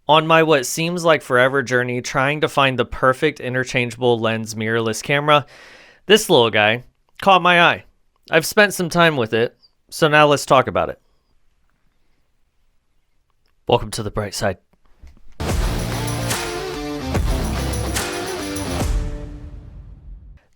On my what seems like forever journey trying to find the perfect interchangeable lens mirrorless camera, this little guy caught my eye. I've spent some time with it, so now let's talk about it. Welcome to the bright side.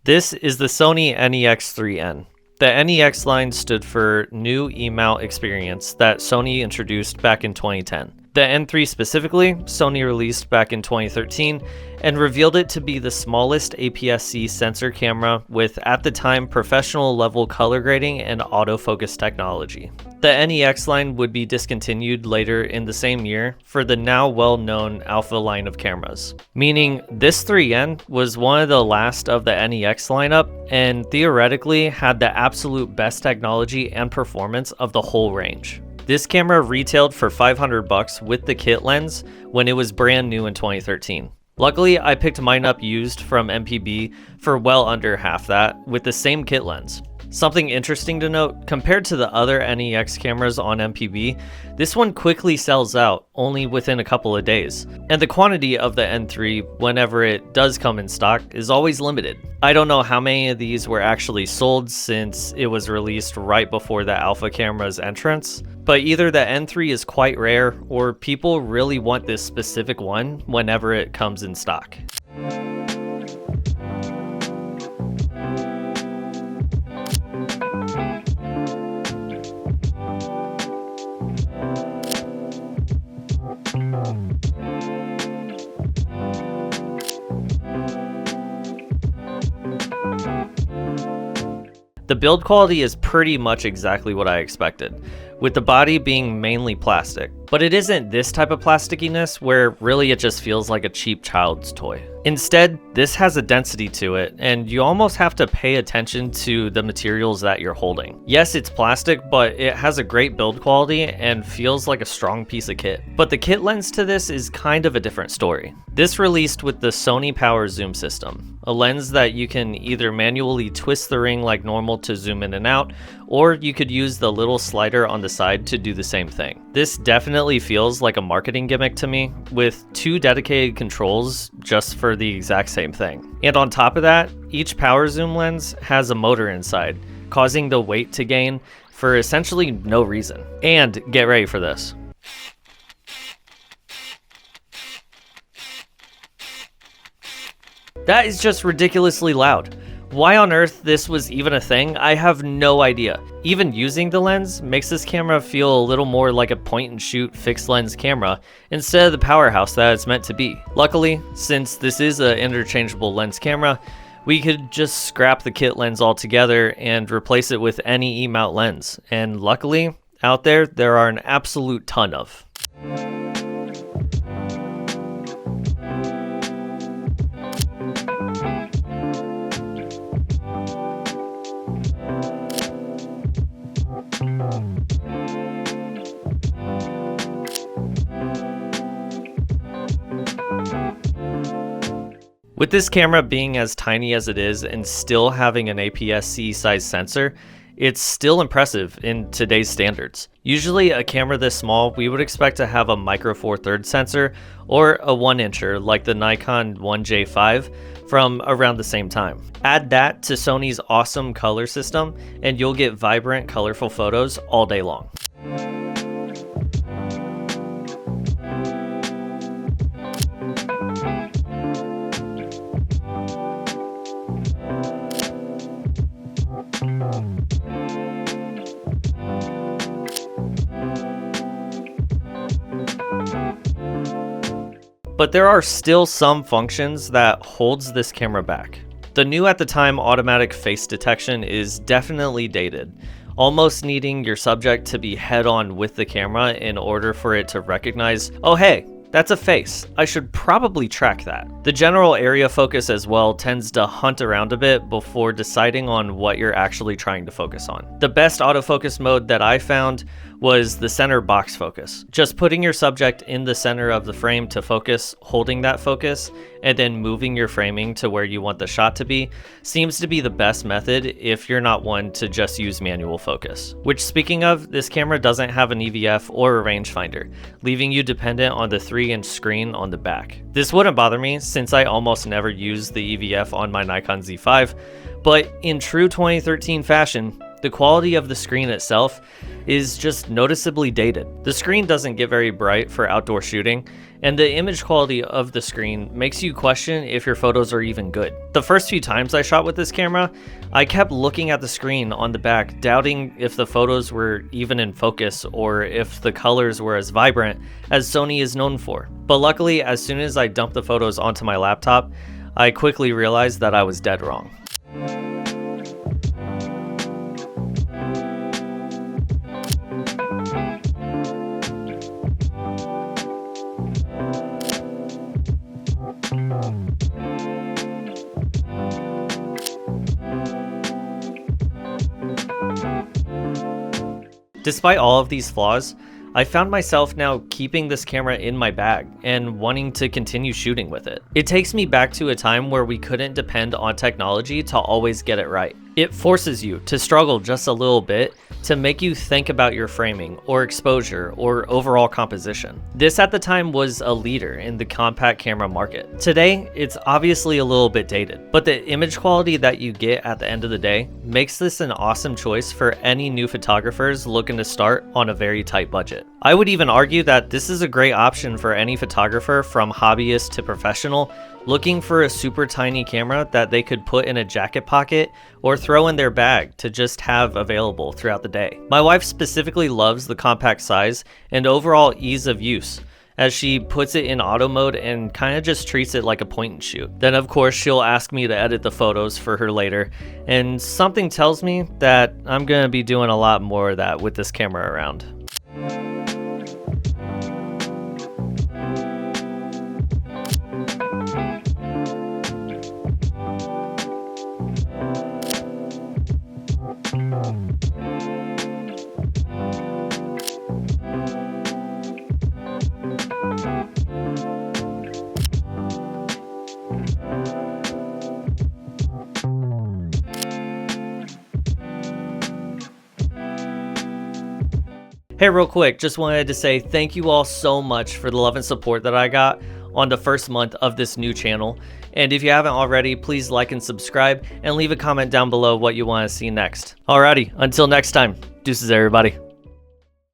This is the Sony NEX-3N. The NEX line stood for New E-Mount Experience that Sony introduced back in 2010. The N3 specifically, Sony released back in 2013 and revealed it to be the smallest APS-C sensor camera with, at the time, professional level color grading and autofocus technology. The NEX line would be discontinued later in the same year for the now well-known Alpha line of cameras, meaning this 3N was one of the last of the NEX lineup and theoretically had the absolute best technology and performance of the whole range. This camera retailed for $500 with the kit lens when it was brand new in 2013. Luckily, I picked mine up used from MPB for well under half that with the same kit lens. Something interesting to note, compared to the other NEX cameras on MPB, this one quickly sells out only within a couple of days. And the quantity of the N3, whenever it does come in stock, is always limited. I don't know how many of these were actually sold since it was released right before the Alpha camera's entrance, but either the N3 is quite rare or people really want this specific one whenever it comes in stock. The build quality is pretty much exactly what I expected, with the body being mainly plastic. But it isn't this type of plastickiness where really it just feels like a cheap child's toy. Instead, this has a density to it, and you almost have to pay attention to the materials that you're holding. Yes, it's plastic, but it has a great build quality and feels like a strong piece of kit. But the kit lens to this is kind of a different story. This released with the Sony Power Zoom system, a lens that you can either manually twist the ring like normal to zoom in and out, or you could use the little slider on the side to do the same thing. This definitely feels like a marketing gimmick to me, with two dedicated controls just for the exact same thing. And on top of that, each power zoom lens has a motor inside, causing the weight to gain for essentially no reason. And get ready for this. That is just ridiculously loud. Why on earth this was even a thing, I have no idea. Even using the lens makes this camera feel a little more like a point and shoot fixed lens camera instead of the powerhouse that it's meant to be. Luckily, since this is an interchangeable lens camera, we could just scrap the kit lens altogether and replace it with any E-mount lens. And luckily, out there are an absolute ton of. With this camera being as tiny as it is and still having an APS-C size sensor, it's still impressive in today's standards. Usually a camera this small, we would expect to have a micro four thirds sensor or a 1-incher like the Nikon 1J5 from around the same time. Add that to Sony's awesome color system and you'll get vibrant, colorful photos all day long. But there are still some functions that holds this camera back. The new at the time automatic face detection is definitely dated, almost needing your subject to be head on with the camera in order for it to recognize, oh hey, that's a face, I should probably track that. The general area focus as well tends to hunt around a bit before deciding on what you're actually trying to focus on. The best autofocus mode that I found was the center box focus. Just putting your subject in the center of the frame to focus, holding that focus, and then moving your framing to where you want the shot to be seems to be the best method if you're not one to just use manual focus. Which, speaking of, this camera doesn't have an EVF or a rangefinder, leaving you dependent on the 3-inch screen on the back. This wouldn't bother me since I almost never use the EVF on my Nikon Z5, but in true 2013 fashion, the quality of the screen itself is just noticeably dated. The screen doesn't get very bright for outdoor shooting, and the image quality of the screen makes you question if your photos are even good. The first few times I shot with this camera, I kept looking at the screen on the back, doubting if the photos were even in focus or if the colors were as vibrant as Sony is known for. But luckily, as soon as I dumped the photos onto my laptop, I quickly realized that I was dead wrong. Despite all of these flaws, I found myself now keeping this camera in my bag and wanting to continue shooting with it. It takes me back to a time where we couldn't depend on technology to always get it right. It forces you to struggle just a little bit to make you think about your framing or exposure or overall composition. This at the time was a leader in the compact camera market. Today, it's obviously a little bit dated, but the image quality that you get at the end of the day makes this an awesome choice for any new photographers looking to start on a very tight budget. I would even argue that this is a great option for any photographer from hobbyist to professional looking for a super tiny camera that they could put in a jacket pocket or throw in their bag to just have available throughout the day. My wife specifically loves the compact size and overall ease of use, as she puts it in auto mode and kind of just treats it like a point and shoot. Then of course she'll ask me to edit the photos for her later, and something tells me that I'm gonna be doing a lot more of that with this camera around. Hey, real quick, just wanted to say thank you all so much for the love and support that I got on the first month of this new channel. And if you haven't already, please like and subscribe and leave a comment down below what you want to see next. Alrighty, until next time, deuces everybody.